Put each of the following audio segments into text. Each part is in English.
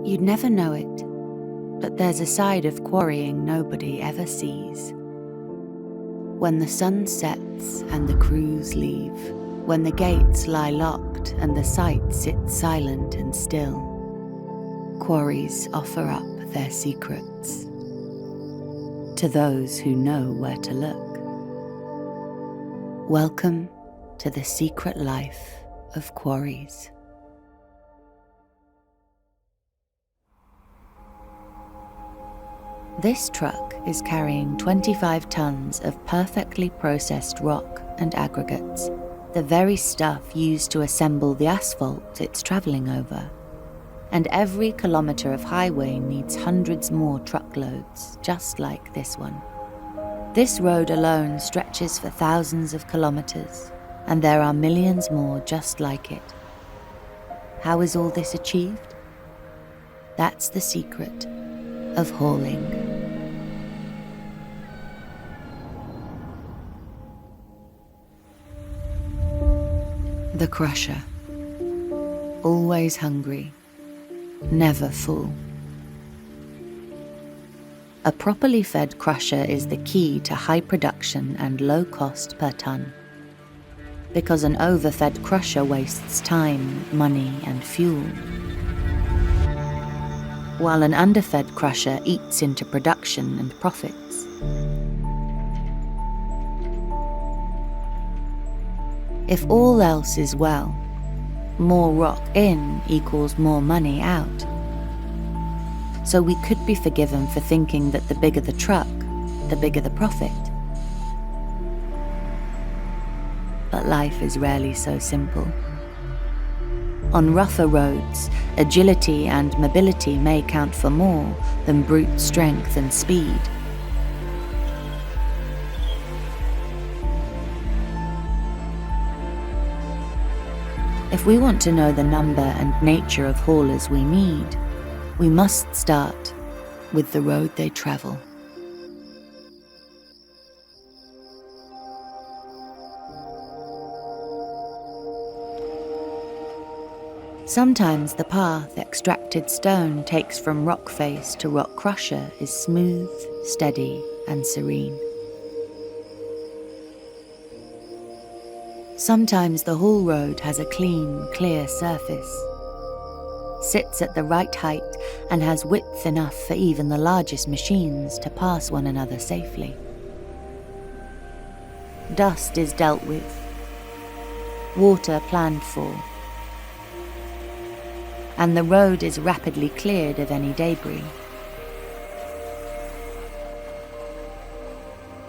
You'd never know it, but there's a side of quarrying nobody ever sees. When the sun sets and the crews leave, when the gates lie locked and the site sits silent and still, quarries offer up their secrets to those who know where to look. Welcome to the secret life of quarries. This truck is carrying 25 tons of perfectly processed rock and aggregates, the very stuff used to assemble the asphalt it's travelling over. And every kilometre of highway needs hundreds more truckloads, just like this one. This road alone stretches for thousands of kilometres, and there are millions more just like it. How is all this achieved? That's the secret of hauling. The crusher. Always hungry, never full. A properly fed crusher is the key to high production and low cost per tonne. Because an overfed crusher wastes time, money, and fuel, while an underfed crusher eats into production and profits. If all else is well, more rock in equals more money out. So we could be forgiven for thinking that the bigger the truck, the bigger the profit. But life is rarely so simple. On rougher roads, agility and mobility may count for more than brute strength and speed. If we want to know the number and nature of haulers we need, we must start with the road they travel. Sometimes the path extracted stone takes from rock face to rock crusher is smooth, steady, and serene. Sometimes the haul road has a clean, clear surface, sits at the right height, and has width enough for even the largest machines to pass one another safely. Dust is dealt with, water planned for, and the road is rapidly cleared of any debris.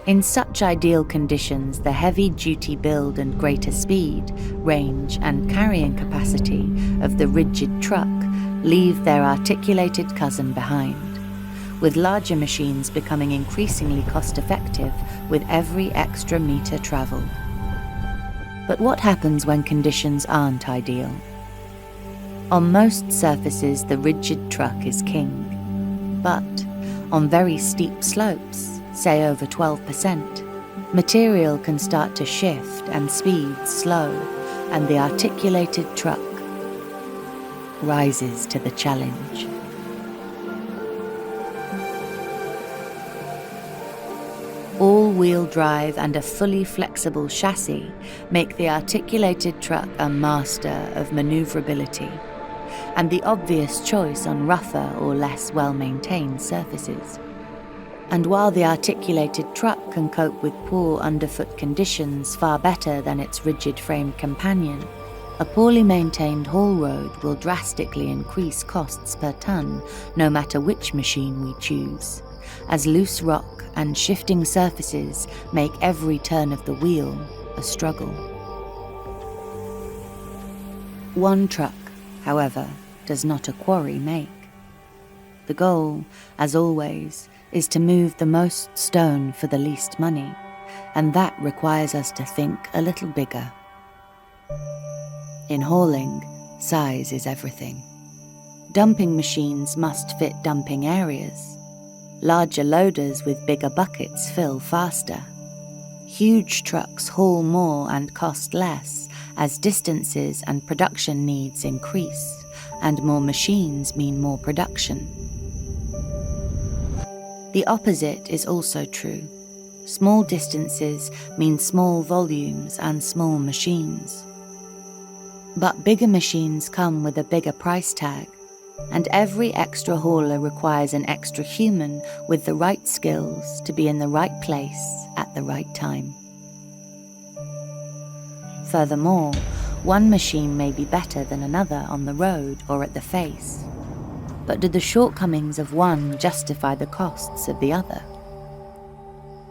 In such ideal conditions, the heavy-duty build and greater speed, range, and carrying capacity of the rigid truck leave their articulated cousin behind, with larger machines becoming increasingly cost-effective with every extra metre travelled. But what happens when conditions aren't ideal? On most surfaces, the rigid truck is king, but on very steep slopes, say over 12%, material can start to shift and speed slow, and the articulated truck rises to the challenge. All-wheel drive and a fully flexible chassis make the articulated truck a master of maneuverability, and the obvious choice on rougher or less well-maintained surfaces. And while the articulated truck can cope with poor underfoot conditions far better than its rigid-framed companion, a poorly maintained haul road will drastically increase costs per tonne, no matter which machine we choose, as loose rock and shifting surfaces make every turn of the wheel a struggle. One truck, however, does not a quarry make. The goal, as always, is to move the most stone for the least money, and that requires us to think a little bigger. In hauling, size is everything. Dumping machines must fit dumping areas. Larger loaders with bigger buckets fill faster. Huge trucks haul more and cost less, as distances and production needs increase, and more machines mean more production. The opposite is also true. Small distances mean small volumes and small machines. But bigger machines come with a bigger price tag, and every extra hauler requires an extra human with the right skills to be in the right place at the right time. Furthermore, one machine may be better than another on the road or at the face. But do the shortcomings of one justify the costs of the other?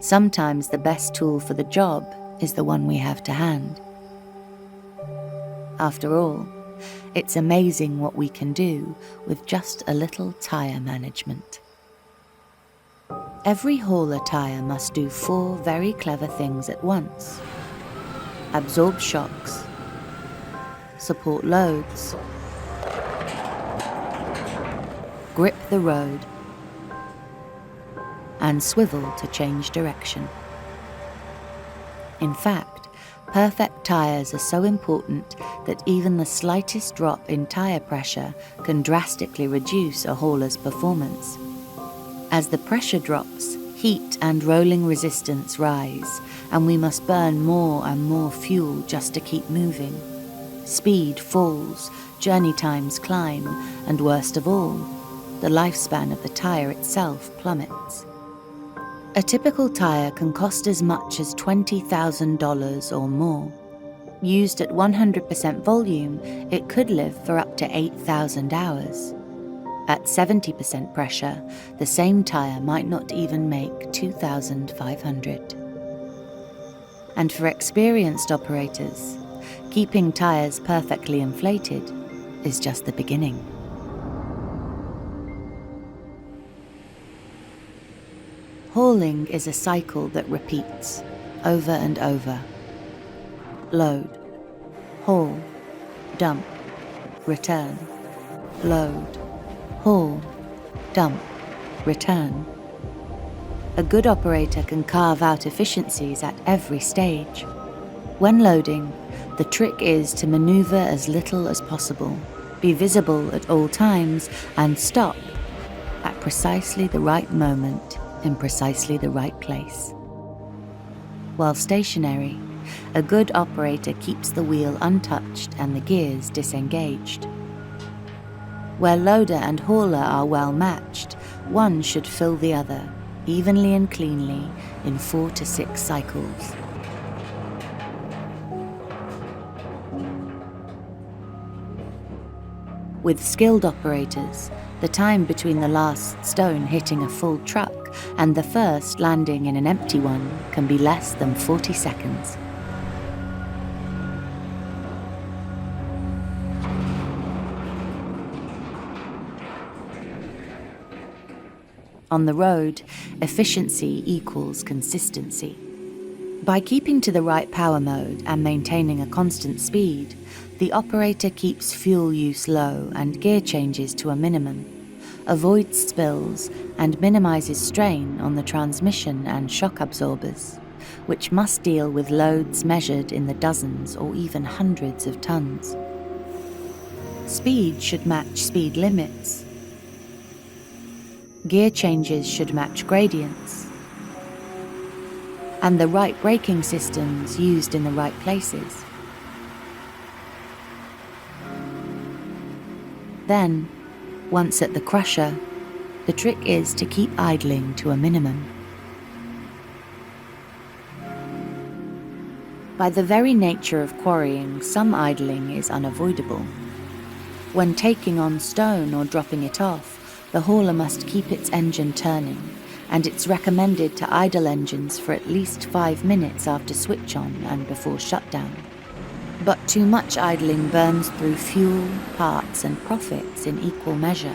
Sometimes the best tool for the job is the one we have to hand. After all, it's amazing what we can do with just a little tyre management. Every hauler tyre must do 4 very clever things at once: absorb shocks, support loads, grip the road, and swivel to change direction. In fact, perfect tyres are so important that even the slightest drop in tyre pressure can drastically reduce a hauler's performance. As the pressure drops, heat and rolling resistance rise, and we must burn more and more fuel just to keep moving. Speed falls, journey times climb, and worst of all, the lifespan of the tyre itself plummets. A typical tyre can cost as much as $20,000 or more. Used at 100% volume, it could live for up to 8,000 hours. At 70% pressure, the same tyre might not even make 2,500. And for experienced operators, keeping tyres perfectly inflated is just the beginning. Hauling is a cycle that repeats over and over. Load, haul, dump, return, load, haul, dump, return. A good operator can carve out efficiencies at every stage. When loading, the trick is to maneuver as little as possible, be visible at all times, and stop at precisely the right moment in precisely the right place. While stationary, a good operator keeps the wheel untouched and the gears disengaged. Where loader and hauler are well matched, one should fill the other, evenly and cleanly, in 4 to 6 cycles. With skilled operators, the time between the last stone hitting a full truck and the first landing in an empty one can be less than 40 seconds. On the road, efficiency equals consistency. By keeping to the right power mode and maintaining a constant speed, the operator keeps fuel use low and gear changes to a minimum, avoids spills, and minimizes strain on the transmission and shock absorbers, which must deal with loads measured in the dozens or even hundreds of tons. Speed should match speed limits. Gear changes should match gradients. And the right braking systems used in the right places. Then, once at the crusher, the trick is to keep idling to a minimum. By the very nature of quarrying, some idling is unavoidable. When taking on stone or dropping it off, the hauler must keep its engine turning, and it's recommended to idle engines for at least 5 minutes after switch on and before shutdown. But too much idling burns through fuel, parts, and profits in equal measure.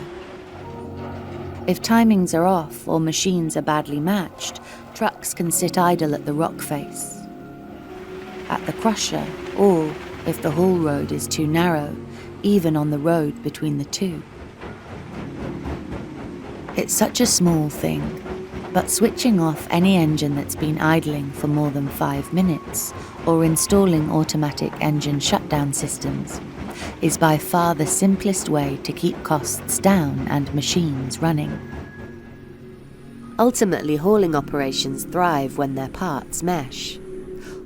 If timings are off or machines are badly matched, trucks can sit idle at the rock face, at the crusher, or, if the haul road is too narrow, even on the road between the two. It's such a small thing, But switching off any engine that's been idling for more than 5 minutes, or installing automatic engine shutdown systems, is by far the simplest way to keep costs down and machines running. Ultimately, hauling operations thrive when their parts mesh.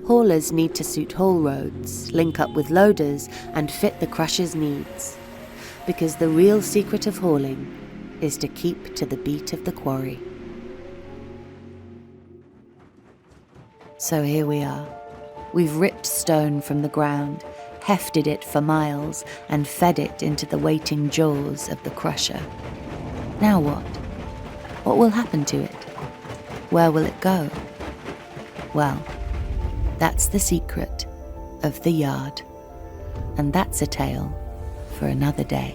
Haulers need to suit haul roads, link up with loaders, and fit the crusher's needs. Because the real secret of hauling is to keep to the beat of the quarry. So here we are. We've ripped stone from the ground, hefted it for miles, and fed it into the waiting jaws of the crusher. Now what? What will happen to it? Where will it go? Well, that's the secret of the yard. And that's a tale for another day.